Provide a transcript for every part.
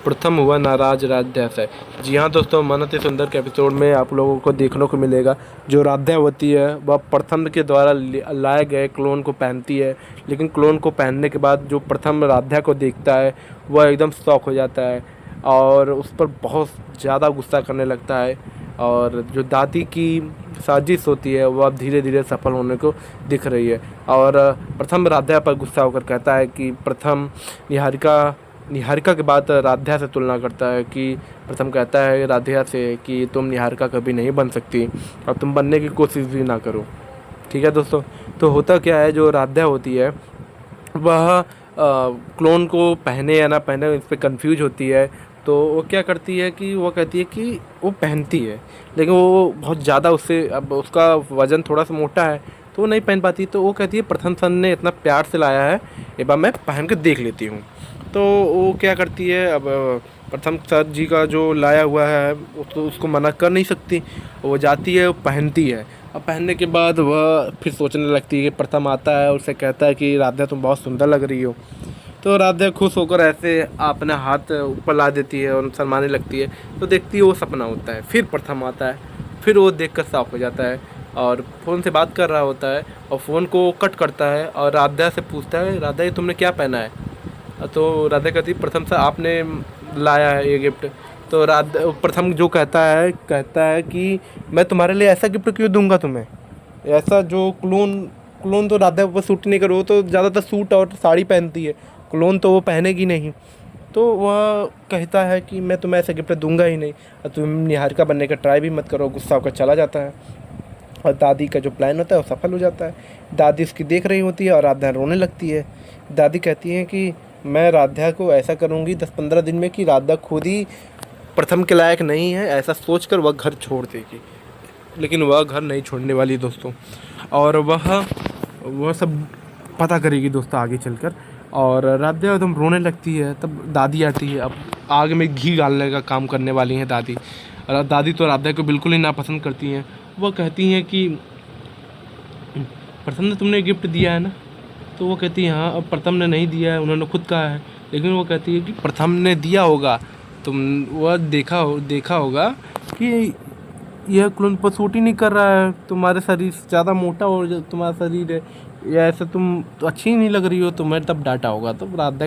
प्रथम हुआ नाराज राध्या से। जी हाँ दोस्तों, मन अति सुंदर के एपिसोड में आप लोगों को देखने को मिलेगा जो राध्या होती है वह प्रथम के द्वारा लाए गए क्लोन को पहनती है, लेकिन क्लोन को पहनने के बाद जो प्रथम राध्या को देखता है वह एकदम शॉक हो जाता है और उस पर बहुत ज़्यादा गुस्सा करने लगता है। और जो दादी की साजिश होती है वह अब धीरे धीरे सफल होने को दिख रही है। और प्रथम राध्या पर गुस्सा होकर कहता है कि प्रथम निहारिका के बाद राध्या से तुलना करता है कि प्रथम कहता है राध्या से कि तुम निहारिका कभी नहीं बन सकती और तुम बनने की कोशिश भी ना करो। ठीक है दोस्तों, तो होता क्या है, जो राध्या होती है वह क्लोन को पहने या ना पहने इस पर कन्फ्यूज होती है। तो वो क्या करती है कि वो कहती है कि वो पहनती है, लेकिन वो बहुत ज़्यादा उससे, अब उसका वज़न थोड़ा सा मोटा है तो वो नहीं पहन पाती। तो वो कहती है प्रथम सर ने इतना प्यार से लाया है, एक बार मैं पहन के देख लेती हूँ। तो वो क्या करती है, अब प्रथम सर जी का जो लाया हुआ है तो उसको मना कर नहीं सकती, वो जाती है, वो पहनती है। अब पहनने के बाद वह फिर सोचने लगती है कि प्रथम आता है और उसे कहता है कि राधा तुम बहुत सुंदर लग रही हो। तो राधा खुश होकर ऐसे अपना हाथ ऊपर ला देती है और शर्माने लगती है। तो देखती है वो सपना होता है, फिर प्रथम आता है, फिर वो देखकर शॉक हो जाता है और फ़ोन से बात कर रहा होता है और फ़ोन को कट करता है और राधा से पूछता है, राधा ये तुमने क्या पहना है? तो राधा कहती प्रथम से आपने लाया है ये गिफ्ट। तो राधा प्रथम जो कहता है कि मैं तुम्हारे लिए ऐसा गिफ्ट क्यों दूंगा तुम्हें, ऐसा जो क्लोन तो राधा पर सूट नहीं करो, वो तो ज़्यादातर सूट और साड़ी पहनती है, क्लोन तो वो पहनेगी नहीं। तो वह कहता है कि मैं तुम्हें ऐसा गिफ्ट दूंगा ही नहीं और तुम निहारिका बनने का ट्राई भी मत करो। गुस्सा होकर चला जाता है और दादी का जो प्लान होता है वो सफल हो जाता है। दादी उसकी देख रही होती है और राधा रोने लगती है। दादी कहती है कि मैं राधा को ऐसा करूँगी 10-15 दिन में कि राधा खुद ही प्रथम के लायक नहीं है, ऐसा सोचकर वह घर छोड़ देगी। लेकिन वह घर नहीं छोड़ने वाली दोस्तों, और वह सब पता करेगी दोस्तों आगे चलकर। और राधा एकदम रोने लगती है। तब दादी आती है, अब आग में घी डालने का काम करने वाली हैं दादी। और दादी तो राधा को बिल्कुल ही नापसंद करती हैं। वह कहती हैं कि प्रथम ने तुमने गिफ्ट दिया है ना? तो वो कहती है हाँ, अब प्रथम ने नहीं दिया है, उन्होंने खुद कहा है। लेकिन वो कहती है कि प्रथम ने दिया होगा, तुम वह देखा होगा कि यह क्लोन पर सूट ही नहीं कर रहा है, तुम्हारे शरीर ज़्यादा मोटा हो, तुम्हारा शरीर है या ऐसे तुम तो अच्छी ही नहीं लग रही हो, तुम्हें तब डांटा होगा। तो राधा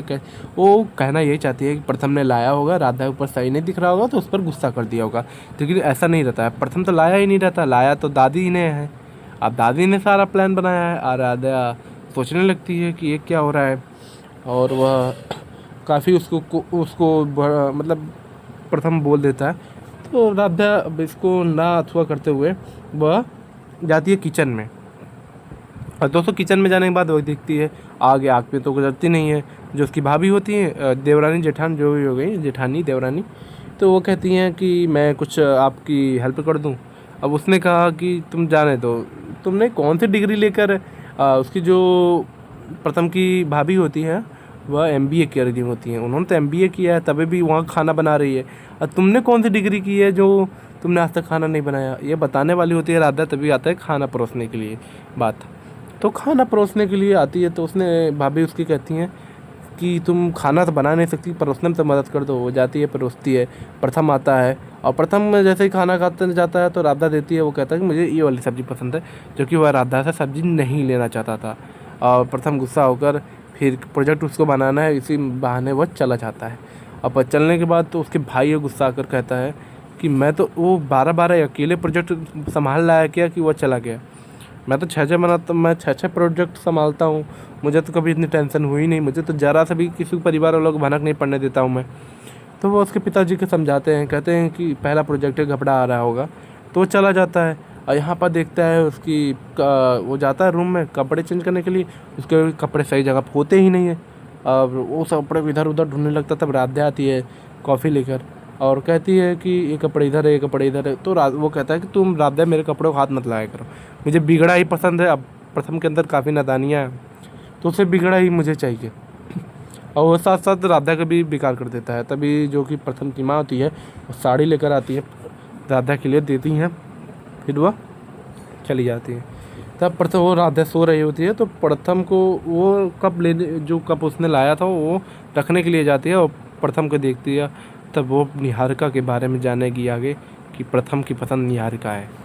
वो कहना यही चाहती है कि प्रथम ने लाया होगा, राधा ऊपर सही नहीं दिख रहा होगा तो उस पर गुस्सा कर दिया होगा। लेकिन ऐसा नहीं रहता है, प्रथम तो लाया ही नहीं रहता, लाया तो दादी ने है। अब दादी ने सारा प्लान बनाया है और राधा सोचने लगती है कि ये क्या हो रहा है। और वह काफ़ी उसको मतलब प्रथम बोल देता है। तो राधा अब इसको ना अथवा करते हुए वह जाती है किचन में। और दोस्तों किचन में जाने के बाद वो देखती है आग पे तो गुजरती नहीं है, जो उसकी भाभी होती है देवरानी जेठान जो भी हो गई, जेठानी देवरानी। तो वो कहती हैं कि मैं कुछ आपकी हेल्प कर दूं। अब उसने कहा कि तुम जाने दो, तुमने कौन सी डिग्री लेकर उसकी जो प्रथम की भाभी होती है वह MBA कर रही होती हैं, उन्होंने तो MBA किया है तभी भी वहाँ खाना बना रही है। और तुमने कौन सी डिग्री की है जो तुमने आज तक खाना नहीं बनाया? ये बताने वाली होती है राधा, तभी आता है खाना परोसने के लिए बात। तो खाना परोसने के लिए आती है तो उसने भाभी उसकी कहती हैं कि तुम खाना तो बना नहीं सकती, परोसने में तो मदद कर दो। वो जाती है, परोसती है। प्रथम आता है और प्रथम जैसे ही खाना खाते जाता है तो राधा देती है, वो कहता है कि मुझे ये वाली सब्ज़ी पसंद है, जो कि वह राधा से सब्ज़ी नहीं लेना चाहता था। और प्रथम गुस्सा होकर फिर प्रोजेक्ट उसको बनाना है, इसी बहाने वह चला जाता है। अब चलने के बाद तो उसके भाई गुस्सा आकर कहता है कि मैं तो वो 12 अकेले प्रोजेक्ट संभाल लाया क्या कि वह चला गया? मैं तो 6 बनाता, मैं 6 प्रोजेक्ट संभालता हूँ, मुझे तो कभी इतनी टेंशन हुई नहीं, मुझे तो ज़रा सा भी किसी परिवार वालों को भनक नहीं पड़ने देता हूँ मैं। तो वो उसके पिताजी को समझाते हैं, कहते हैं कि पहला प्रोजेक्ट है, घबरा आ रहा होगा। तो वो चला जाता है और यहाँ पर देखता है वो जाता है रूम में कपड़े चेंज करने के लिए, उसके कपड़े सही जगह पर होते ही नहीं है। अब वो सब कपड़े इधर उधर ढूंढने लगता, तब राधा आती है कॉफ़ी लेकर और कहती है कि ये कपड़े इधर है, ये कपड़े इधर है। तो वो कहता है कि तुम राधा मेरे कपड़ों को हाथ मत लगाया करो, मुझे बिगड़ा ही पसंद है। अब प्रथम के अंदर काफ़ी नादानियाँ हैं तो उसे बिगड़ा ही मुझे चाहिए। और वो साथ साथ राधा का भी बेकार कर देता है। तभी जो कि प्रथम की माँ होती है वो साड़ी लेकर आती है, राधा के लिए देती हैं, फिर वह चली जाती है। तब प्रथम वो राधा सो रही होती है तो प्रथम को वो कप लेने, जो कप उसने लाया था वो रखने के लिए जाती है और प्रथम को देखती है तब वो निहारिका के बारे में जानेगी आगे कि प्रथम की पसंद निहारिका है।